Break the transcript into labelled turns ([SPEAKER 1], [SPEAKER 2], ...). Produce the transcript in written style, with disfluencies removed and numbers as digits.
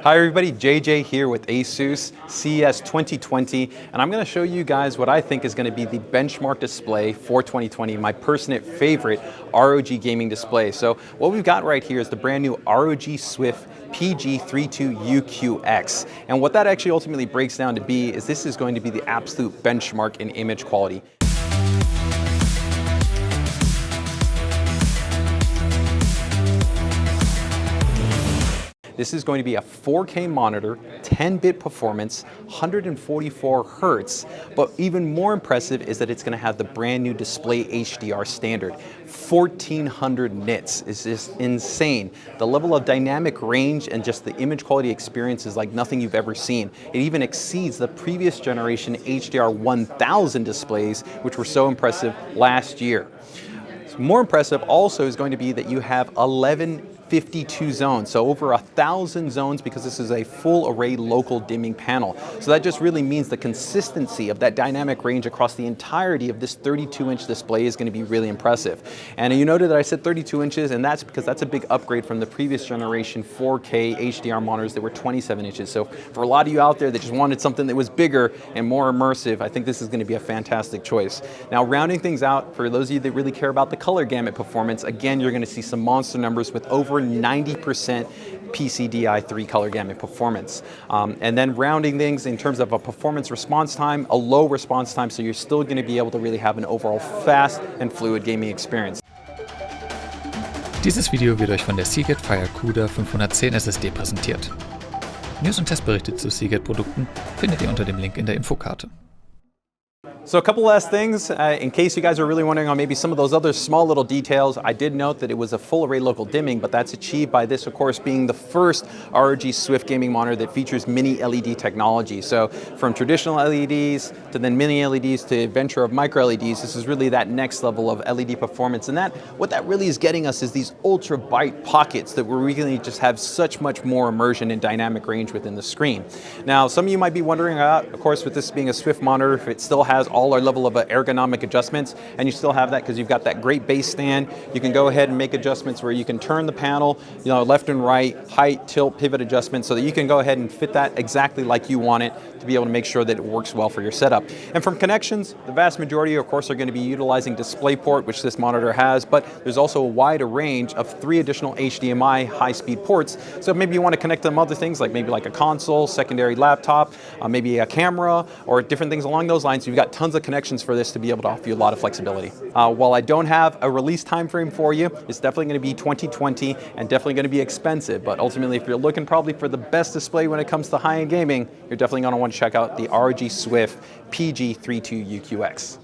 [SPEAKER 1] Hi everybody, JJ here with Asus CES 2020, and I'm going to show you guys what I think is going to be the benchmark display for 2020, my personal favorite ROG gaming display. So what we've got right here is the brand new ROG Swift PG32UGX, and what that actually ultimately breaks down to be is this is going to be the absolute benchmark in image quality. This is going to be a 4K monitor, 10-bit performance, 144 Hertz, but even more impressive is that it's going to have the brand new display HDR standard. 1400 nits is just insane. The level of dynamic range and just the image quality experience is like nothing you've ever seen. It even exceeds the previous generation HDR 1000 displays, which were so impressive last year. More impressive also is going to be that you have 52 zones, so over 1,000 zones because this is a full array local dimming panel. So that just really means the consistency of that dynamic range across the entirety of this 32-inch display is going to be really impressive. And you noted that I said 32 inches, and that's because that's a big upgrade from the previous generation 4K HDR monitors that were 27 inches. So for a lot of you out there that just wanted something that was bigger and more immersive, I think this is going to be a fantastic choice. Now, rounding things out, for those of you that really care about the color gamut performance, again, you're going to see some monster numbers with over 90% PCDI3 color gamut performance. And then rounding things in terms of a performance response time, a low response time, so you're still going to be able to really have an overall fast and fluid gaming experience.
[SPEAKER 2] Dieses Video wird euch von der Seagate FireCuda 510 SSD präsentiert. News und Testberichte zu Seagate-Produkten findet ihr unter dem Link in der Infokarte.
[SPEAKER 1] So a couple last things, in case you guys are really wondering on maybe some of those other small little details. I did note that it was a full array local dimming, but that's achieved by this, of course, being the first ROG Swift gaming monitor that features mini LED technology. So from traditional LEDs to then mini LEDs to adventure of micro LEDs, this is really that next level of LED performance. And what that really is getting us is these ultra bright pockets that we really just have such much more immersion and dynamic range within the screen. Now, some of you might be wondering about, of course, with this being a Swift monitor, if it still has all our level of ergonomic adjustments, and you still have that because you've got that great base stand. You can go ahead and make adjustments where you can turn the panel, left and right, height, tilt, pivot adjustments, so that you can go ahead and fit that exactly like you want it to be able to make sure that it works well for your setup. And from connections, the vast majority, of course, are going to be utilizing DisplayPort, which this monitor has, but there's also a wider range of 3 additional HDMI high-speed ports. So maybe you want to connect them other things, like maybe like a console, secondary laptop, maybe a camera, or different things along those lines. You've got tons of connections for this to be able to offer you a lot of flexibility. While I don't have a release time frame for you, it's definitely going to be 2020 and definitely going to be expensive, but ultimately if you're looking probably for the best display when it comes to high-end gaming, you're definitely going to want to check out the ROG Swift PG32UGX.